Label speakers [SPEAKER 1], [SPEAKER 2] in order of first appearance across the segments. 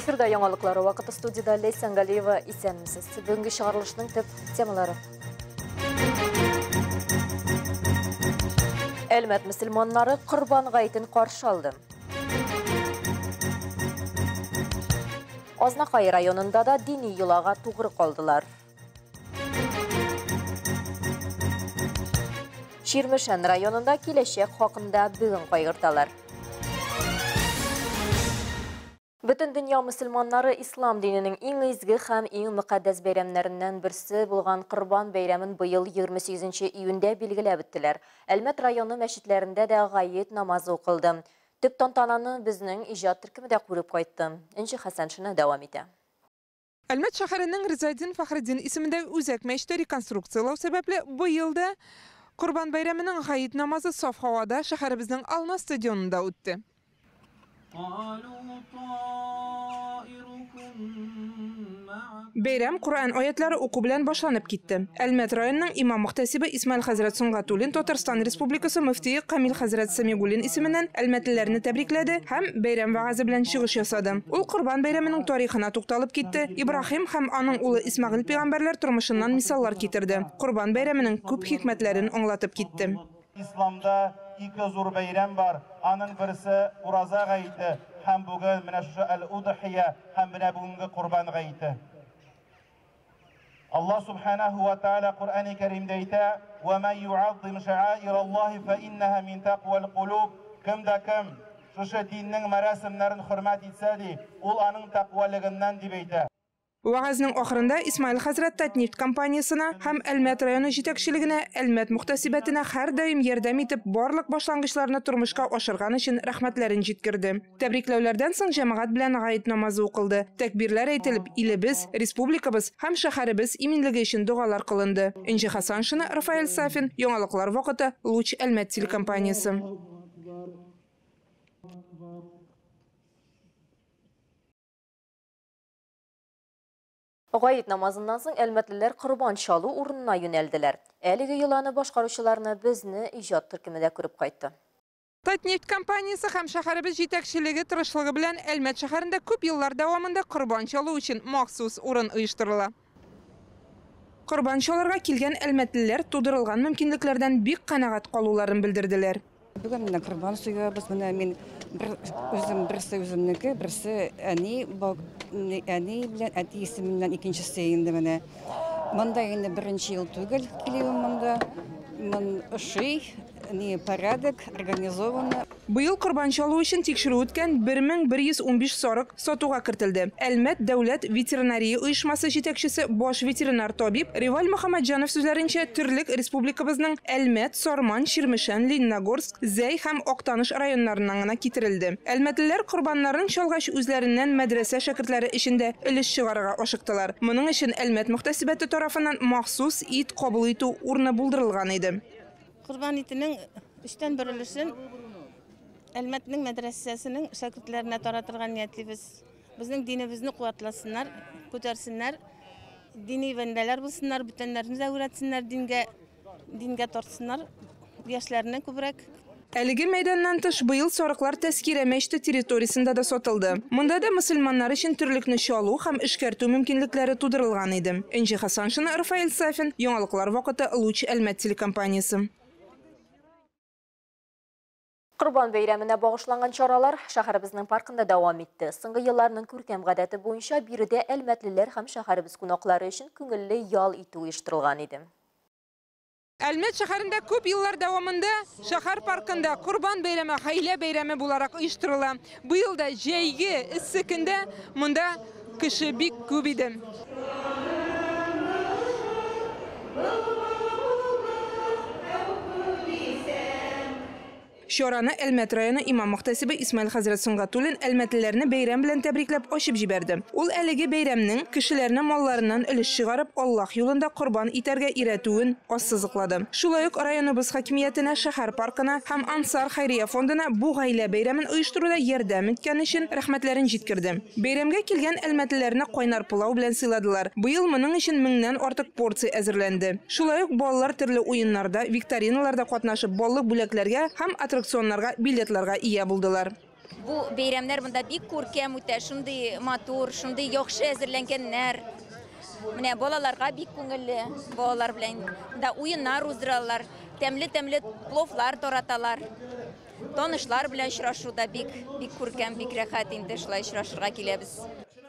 [SPEAKER 1] Эфирда яңалыклары вакыты студияда Лейсан Галиева исәнмесез. Бүгенге чыгарылышның төп темалары. Әлмәт мөселманнары Корбан гаетен каршы алды. Азнакай районында да дини юлага тугры калдылар. Ширмешән районында киләчәк хакында бүген кайгырталар. Bütün dünya Müslümanları İslam dininin en izgi hem en müqəddəs beyramlarından birisi bulğan Qurban Beyramın bu yıl 28 iyunda belgilab etdiler. Elmet rayonu məşidlərində də gayet namazı oquldu. Tüp tantananı bizning ijod türkümüdə qurub qaytdı. İnci Hasan şuna devam edə.
[SPEAKER 2] Elmet şəhərinin Rizaydin Fəxriddin ismində üzək məşdə rekonstruksiyalar səbəblə bu yılda Qurban Beyramının gayet namazı saf havada şəhərimizin Alna stadionunda ötdü. Beyram Kur'an ayetleri oku bilen başlanıp gitti. Elmet rayonunun imam muhtesibi İsmail Hazret Sungatulin Tatarstan Respublikası müftiyi Kamil Hazret Samigulin isminden elmetlilerini tebrikledi hem beyram vaazı bilen çıkış yasadı. Ol Kurban Beyramının tarihine toxtalıp gitti. İbrahim hem anın ulu İsmail peygamberler turmuşundan misallar getirdi. Kurban Beyramının küp hikmetlerini anlatıp gitti.
[SPEAKER 3] İslam'da iki zor beyram var. Anın birisi Uraza gayeti. Hem bugün menaşşu el-udhiye hem bugün Kurban gayeti. Allah subhanahu wa ta'ala Kur'an-ı Kerim'de ise وَمَنْ يُعَظِّمْ شَعَائِرَ اللّٰهِ فَإِنَّهَا مِنْ تَقْوَى الْقُلُوبِ Kim de kim şu dinin merasimlerini hürmet etseydi, ol anın takvalığından dibeydi.
[SPEAKER 2] Vaazning oxirida İsmail Hazret Tatneft kompaniyasına hem Elmet rayonu yetakchiligine, Elmet muhtasibatına her daim yordam etib, barliq boshlang'ichlarini turmushga oshirgani uchun rahmatlarini yetkirdi. Tabriklovlardan so'ng jamoat bilan g'ayet namozi o'qildi. Takbirlar aytilib, ilimiz, respublikamiz ham shaharimiz eminligi uchun duolar qilindi. Inji Hasan shuni Rafael Safin, Yangiliklar vaqti, Luch Elmet telekompaniyasi.
[SPEAKER 1] Gayet namazından soň elmetliler Qurban çalu urununa yöneldiler. Әлеге yılanı başqaruvchilarni bizni ijod türkümüdə көріп qaytdı.
[SPEAKER 2] Tatneft kompaniyasi ham shaharimiz yetakchiligi tirishchiligi bilan Elmet shaharida ko'p yillar davomida Qurban çalu uchun maxsus o'rin uyushtirildi. Qurban çalarga kelgan elmetliler tudirilgan mümkinliklerden bek qanoat qolularini bildirdiler.
[SPEAKER 4] Bugün mine Qurban suyu, biz mine men birisi özümniki, birisi ani bilen ati isiminden ikincisi indi mine. Manda yine birinci yıl tügel kiliyim manda. Men порядок организованы.
[SPEAKER 2] Bu yıl Qurban çalu için tekşiruv ötken 1115 sarık satuğa kirtildi. Elmet Davlat Veterinariya uyuşması yetakchisi bosh veterinar tabib Rival Muhammadjanov sözlerince türlük respublikamızın Elmet, Sarman, Shirmishan, Leningorsk, Zey hem Oktanish rayonlarından kitirildi. Elmetliler Qurbanların çalgaç üzlerinden medrese şakirtleri işinde iliş çıgarıga oşıktılar. Bunun için Elmet muhtasibati tarafından mahsus it kabul etu urna buldurulgan idi.
[SPEAKER 5] Qurban etinin üçten birilisinin Elmet'nin medresesinin şakirtlerine taratılgan niyetliyiz. Bizim dinimizni kuvvetlasınlar, kötersinler, dini vendeler bulsunlar, bütünlerimize öğretsinler, dinge tortsınlar, yaşlarına kubrak.
[SPEAKER 2] Әлеге meydandan tış bu yıl sarıklar tezkire meşte teritoriyasında da satıldı. Munda da Müslümanlar için türlükni çalu hem işkertu mümkünlikleri tudurulgan idi. Inji Hasan şuna Rafael Safin, Yangiliklar vaqti, Luch Elmet telekompaniyasi.
[SPEAKER 1] Qurban Beyramına bağışlanğan çaralar şəhərimizin parkında davam etdi. Soңғы yıllarının көркем гадәте boyunca biride elmetliler hem şəhərimiz qonaqları için көңілле yal итү uyushtirilgan idi.
[SPEAKER 2] Elmet şəhərində köp yıllar davamında şəhər parkında Qurban Beyramı, Hayla Beyramı bularak uyushtirildi. Bu yılda jeygi issikinde munda kişi bek köp idi. Şorani Elmet rayonu imam muhtesibi İsmail Hazret Sungatulin elmetlilerini beyram bilen tebriklep oşib jiberdi. Ol әлеге beyramning kişilerine mallarından iliş çıgarıp Allah yolunda kurban iterge iretüün ossızıkladı. Şulayık rayonubuz hakimiyetine, şəhər parkına hem Ansar Hayriye fonduna bu gayle beyramın uyuşturuda yerdam etken için rahmetlerini jitkirdi. Beyramga kelgen elmetlilerini koynar pulav bilen siladılar. Bu yıl bunun için 1000'den artık porsiya әзірленді. Şulayık bolalar türlü oyunlarda, viktorinalarda qatnaşıp bollık büleklerge hem atraksiyonlarga, biletlarga iya buldular.
[SPEAKER 6] Bu beyramlar bunda bik көркем үтә, шундый матур, шундый яхшы әзерләнгәннәр. Менә балаларга бик күңелле, балалар белән да уеннар уздыралар, тәмле пловлар тараталар. Танышлар белән очрашуда бик күркәм, бик рәхәт инде шулай очрашырга киләбез.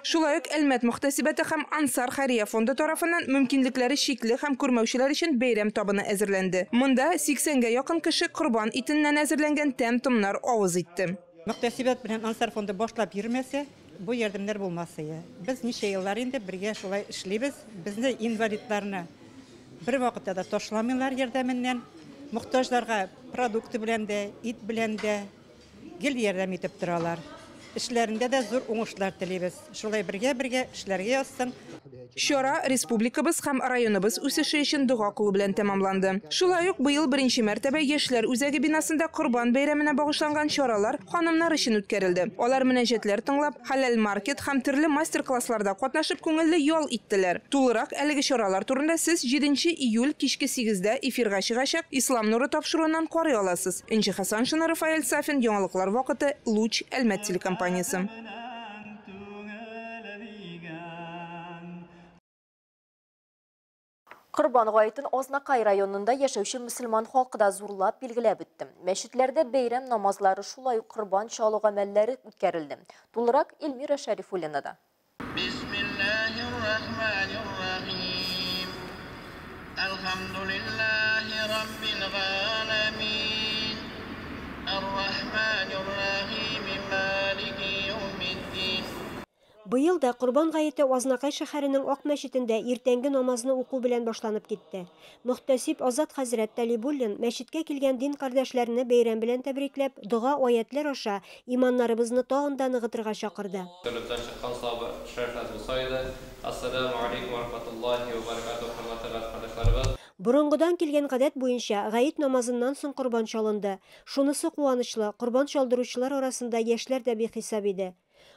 [SPEAKER 2] Шулай ук Әлмәт мөхтәсибәте һәм Ансар Хәрия фонды тарафыннан мөмкинлекләре шикле һәм күрмәүчеләр өчен бәйрәм табыны әзерләнде. Монда 80-гә якын кеше корбан итеннән әзерләнгән тәм-томнар авыз итте.
[SPEAKER 7] Мөхтәсибәт белән Ансар фонды башлап йөрмәсә, бу ярдәмнәр булмас иде. Без ничә еллар инде бергә шулай эшлибез. Безне инвалидларны бер вакытта да ташламыйлар ярдәменнән. Мохтаҗларга продукты белән дә, ит белән дә гел ярдәм итеп торалар. Эшләрендә дә зур уңышлар телибез. Шулай бергә эшләргә язсын.
[SPEAKER 2] Шора республикабыз һәм районыбыз үсеше өчен дуга кылу белән тәмамланды. Шулай ук быел беренче мәртәбә Яшьләр үзәге бинасында Корбан бәйрәменә багышланган чаралар ханымнар өчен үткәрелде. Алар мөнәҗәтләр тыңлап, хәләл маркет һәм төрле мастер-классларда катнашып күңелле ял иттеләр. Тулырак әлеге чаралар турында сез 7 июль кичке 8-дә эфирга чыгачак Ислам нуры тапшыруыннан карый аласыз. Энҗи Хасан Шына, Рафаэль Сафин, яңалыклар вакыты, Луч, Әлмәт телекомпаниясе.
[SPEAKER 1] Корбан гаетен Азнакай районында яшәүче мөселман халкы да зурлап билгеләп үтте. Мәчетләрдә бәйрәм намазлары шулай ук корбан чалу гамәлләре үткәрелде. Тулырак Эльмира Шәрифуллинада.
[SPEAKER 8] Бисмиллаһир-рахманир-рахим. Алхамдулиллаһи раббил галамин. Ар-рахманир-рахим. Малики йаумиддин.
[SPEAKER 9] Быел да Корбан гаете Азнакай шәһәренең Ак мәчетендә иртәнге намазны уку белән башланып китте. Мөхтәсиб Азат хәзрәт Талибуллин мәчеткә килгән дин кардәшләрне бәйрәм белән тәбрикләп, дуга аятлар аша иманнарыбызны тагын да ныгытырга чакырды. Борынгыдан килгән гадәт буенча гает намазыннан соң корбан чалынды. Шунысы куанычлы, корбан чалдыручылар арасында яшьләр дә бихисап иде.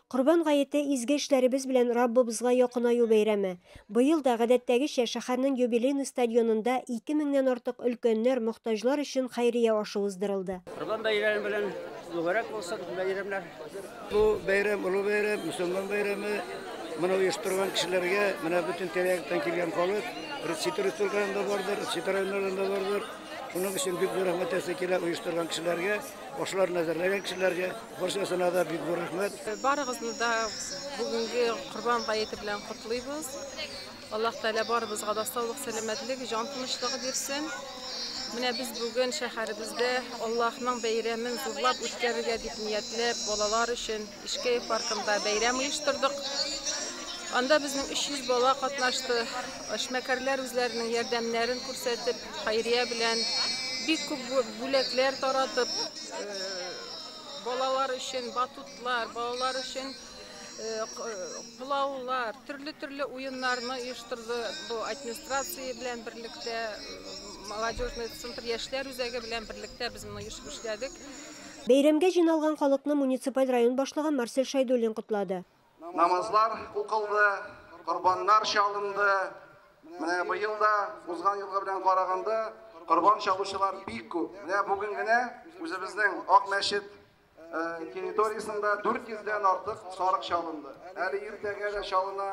[SPEAKER 9] Корбан гаете изге эшләребез белән Раббыбызга якынаю бәйрәме. Быел да гадәттәгечә шәһәрнең юбилейный стадионында 2000-нән артык өлкәннәр мохтаҗлар өчен хәйрия ашы уздырылды.
[SPEAKER 10] Корбан бәйрәме белән зуррак булса бәйрәмнәр. Бу бәйрәм улы бәйрәм, мөселман бәйрәме. Моны оештырган кешеләргә, менә бөтен тирәктән килгән халык, республикаларында бардыр, районнарында бардыр. Шуның өчен бик зур рәхмәт әйтәм оештырган кешеләргә, башларын әзерләгән кешеләргә, барчасына да бик зур рәхмәт.
[SPEAKER 11] Барыгызны да бүгенге Корбан гаете белән котлыйбыз. Аллаһ Тәала барыбызга да саулык, сәламәтлек, җан тынычлыгы бирсен. Менә без бүген шәһәребездә Аллаһның бәйрәмен зурлап үткәрергә дип ниятләп, балалар өчен Ишкәй паркында бәйрәм оештырдык. Анда безнең 300 бала катнашты. Эшмәкәрләр үзләренең ярдәмнәрен күрсәтеп, хәйрия белән бик күп бүләкләр таратып, балалар өчен батутлар, балалар өчен пылаулар, төрле уеннарны оештырды. Бу администрация белән берлектә, молодежный центр яшьләр үзәге белән берлектә без моны эшләдек.
[SPEAKER 9] Бәйрәмгә җыйналган халыкны муниципаль район башлыгы Марсель Шайдуллин котлады.
[SPEAKER 3] Намазлар укылды, корбаннар чалынды. Менә быел да узган елга белән караганда корбан чалучылар бик күп. Менә бүген генә үзебезнең Ак мәчет территориясында 400-дән артык сарык чалынды. Әле иртәгә дә чалына,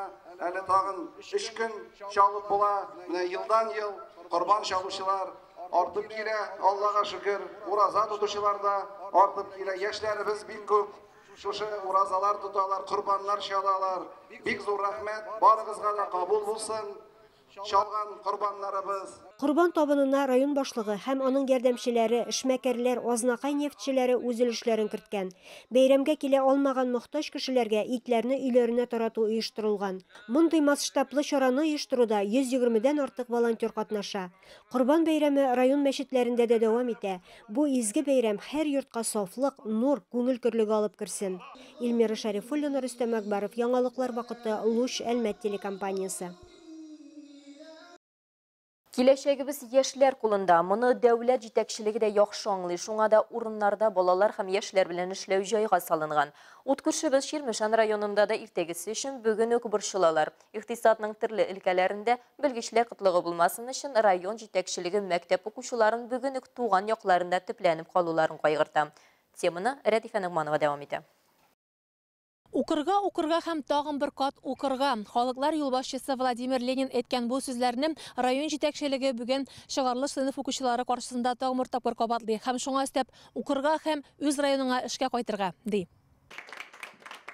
[SPEAKER 3] әле тагын 3 көн чалып була. Менә елдан ел корбан чалучылар артып килә. Аллага шөкер, ураза тотучылар да артып килә. Яшьләребез бик күп. Шушы уразалар туталар, корбаннар чалалар. Бик зур рәхмәт, барыгызга да кабул булсын. Чалган корбаннарыбыз.
[SPEAKER 9] Корбан табынына район башлыгы һәм аның ярдәмчеләре, эшмәкәрләр, Азнакай нефтчеләре үз өлешләрен керткән. Бәйрәмгә килә алмаган мохтаҗ кешеләргә итләрне өйләренә тарату оештырылган. Мондый масштаблы чараны оештыруда 120-дән артык волонтер катнаша. Корбан бәйрәме район мәчетләрендә дә дәвам итә. Бу изге бәйрәм һәр йортка сафлык, нур, күңел көрлеге алып керсен. Эльмира Шәрифуллина, Рөстәм Әкбаров, яңалыклар вакыты, Луч, Әлмәт телекомпаниясе.
[SPEAKER 1] Киләчәгебез яшьләр кулында. Моны дәүләт җитәкчелеге дә яхшы аңлый. Шуңа да урыннарда балалар һәм яшьләр белән эшләү җайга салынган. Ут күршебез Чирмешән районында да иртәгесе өчен бүген үк борчылалар. Икътисадның төрле өлкәләрендә белгечләр кытлыгы булмасын өчен район җитәкчелеге мәктәп укучыларын бүген үк туган якларында төпләнеп калуларын кайгырта. Теманы Рәдифә Нығманова дәвам итә.
[SPEAKER 12] Укырга һәм тагын бер кат укырга. Халыклар юлбашчысы Владимир Ленин әйткән бу сүзләрне район җитәкчелеге бүген чыгарлыш сыйныф укучылары каршысында тагын бер тапкыр кабатлый һәм шуңа өстәп укырга һәм үз районыңа эшкә кайтырга ди.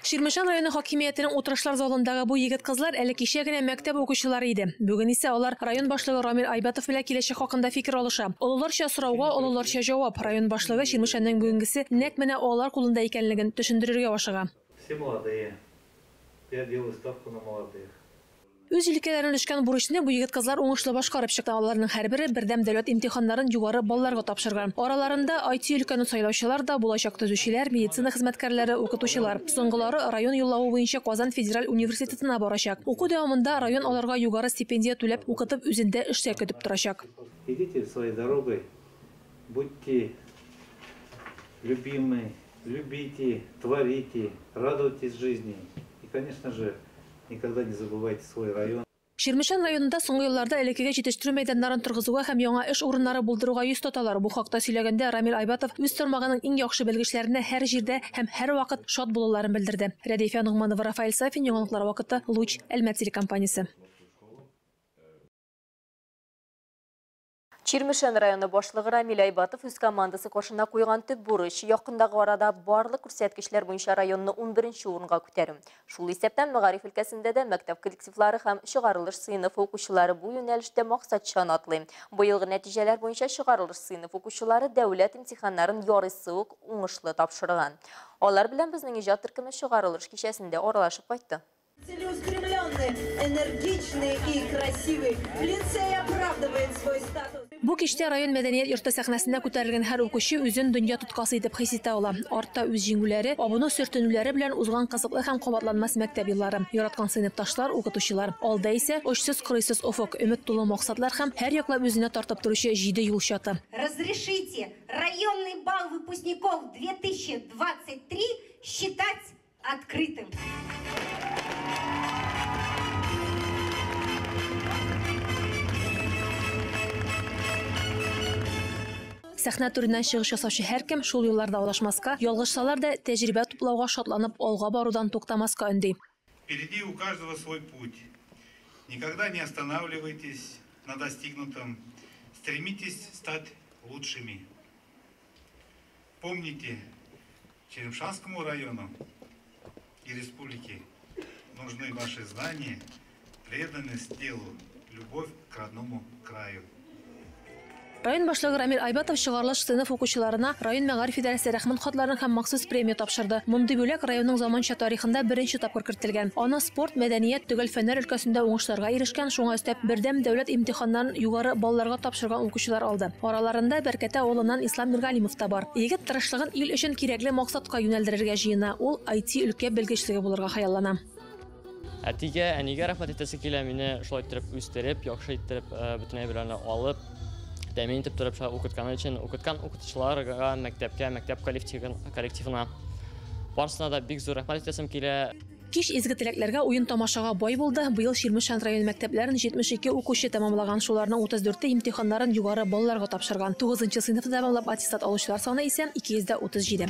[SPEAKER 12] Ширмешан районы хакимиятенең утырышлар залындагы бу егет кызлар әле кичә генә мәктәп укучылары иде. Бүген исә алар район башлыгы Рамил Айбатов белән киләчәк хакында фикер алыша. Олыларча сорауга олыларча җавап. Район башлыгы Ширмешанның бүгенгесе нәкъ менә алар кулында икәнлеген төшендерергә ашыга.
[SPEAKER 13] Все молодые. Я делаю ставку на молодых.
[SPEAKER 12] Үз өлкәләренә төшкән бурычны бу егет кызлар уңышлы башкарып чыкты. Аларның һәрбере бердәм дәүләт имтиханнарын югары балларга тапшырган. Араларында IT өлкәне сайлаучылар да, булачак төзүчеләр, медицина хезмәткәрләре, укытучылар. Соңгылары район юллавы буенча Казан федераль университетына барачак. Уку дәвамында район аларга югары стипендия түләп укытып үзендә эшкә көтеп торачак.
[SPEAKER 13] Идите своей дорогой. Будьте любимы. Любите, творите, радуйтесь жизни. И, конечно же, никогда не забывайте свой район.
[SPEAKER 12] Ширмешан районында соңгы елларда элеккеге җитештерү мәйданнарын торгызуга һәм яңа эш урыннары булдыруга йөз тоталар. Бу хакта сөйләгәндә Рамил Айбатов үз тармагының иң яхшы белгечләренә һәр җирдә һәм һәр вакыт шат булуларын белдерде. Рәдифә Нугманова, Рафаэль Сафин, яңалыклар вакыты, Луч, Әлмәт телекомпаниясе.
[SPEAKER 1] Ширмешан районы башлыгы Рамил Айбатов үз командасы каршына куйган төп бурыч якындагы арада барлык күрсәткечләр буенча районны 11нче урынга күтәрү. Шул исәптән мәгариф өлкәсендә дә мәктәп коллективлары һәм чыгарылыш сыйныфы укучылары бу юнәлештә максатчан атлый. Быелгы нәтиҗәләр буенча чыгарылыш сыйныф укучылары дәүләт имтиханнарын ярыйсы ук уңышлы тапшырган. Алар белән безнең иҗат төркеме чыгарылыш кичәсендә аралашып кайтты.
[SPEAKER 14] Целеустремленный, энергичный и красивый. Лицей оправдывает свой статус.
[SPEAKER 12] Бу кичтә район мәдәният йорты сәхнәсендә күтәрелгән һәр укучы үзен дөнья тоткасы итеп хис итә ала. Артта үз җиңүләре, абыну сөртенүләре белән узган кызыклы һәм кабатланмас мәктәп еллары. Яраткан сыйныфташлар, укытучылар. Алда исә очсыз-кырыйсыз офык, өмет тулы максатлар һәм һәр яклап үзенә тартып торучы 7 юл чаты.
[SPEAKER 14] Разрешите районный бал выпускников 2023 считать открытым.
[SPEAKER 12] Сәхнә түреннән чыгыш ясаучы һәркем шул юлларда алашмаска, ялгышсалар да тәҗрибә туплауга шатланып алга барудан туктамаска өнди.
[SPEAKER 15] Впереди у каждого свой путь. Никогда не останавливайтесь на достигнутом. Стремитесь стать лучшими. Помните, Черемшанскому району и республике нужны ваши знания, преданность делу, любовь к родному краю.
[SPEAKER 12] Район башлыгы Рамил Айбатов чыгарылыш сыйныф укучыларына район мәгариф идарәсе рәхмәт хатларын һәм махсус премия тапшырды. Мондый бүләк районның заманча тарихында беренче тапкыр кертелгән. Аны спорт, мәдәният, төгәл фәннәр өлкәсендә уңышларга ирешкән, шуңа өстәп бердәм дәүләт имтиханнарын югары балларга тапшырган укучылар алды. Араларында Бәркәтә авылыннан Ислам Миргалимов та бар. Егет тырышлыгын ил өчен кирәкле максатка юнәлдерергә җыена. Ул IT өлкә белгечлеге булырга хаяллана.
[SPEAKER 16] Әтигә, әнигә рәхмәт итәсе килә, мине шулай иттереп үстереп, яхшы иттереп, бөтенләй белән алып, тәэмин итеп торып укытканы өчен, укыткан укытучыларга, мәктәпкә, мәктәп коллективына барысына да бик зур рәхмәт итәсем килә.
[SPEAKER 12] Кич изге теләкләргә, уен тамашага бай булды. Быел Ширмешан район мәктәпләрен 72 укучы тәмамлаган, шуларның 34-те имтиханнарын югары балларга тапшырган. 9нчы сыйныфны тәмамлап аттестат алучылар саны исә 237.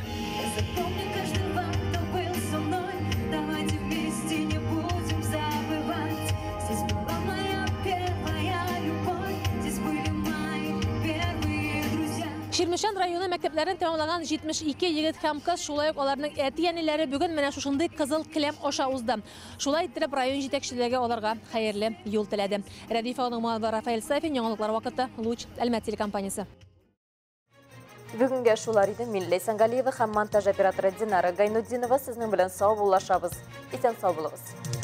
[SPEAKER 12] Ширмешан районы мәктәпләрен тәмамлаган 72 егет һәм кыз, шулай ук аларның әти-әниләре бүген менә шушындый кызыл келәм аша узды. Шулай иттереп район җитәкчелеге аларга хәерле юл теләде. Рәдифә Нугманова, Рафаэль Сафин, яңалыклар вакыты, Луч, Әлмәт телекомпаниясе.
[SPEAKER 1] Бүгенгә шулар иде. Мин Ләйсән Галиева һәм монтаж операторы Динара Гайнуддинова сезнең белән сау булышабыз. Исән сау булыгыз.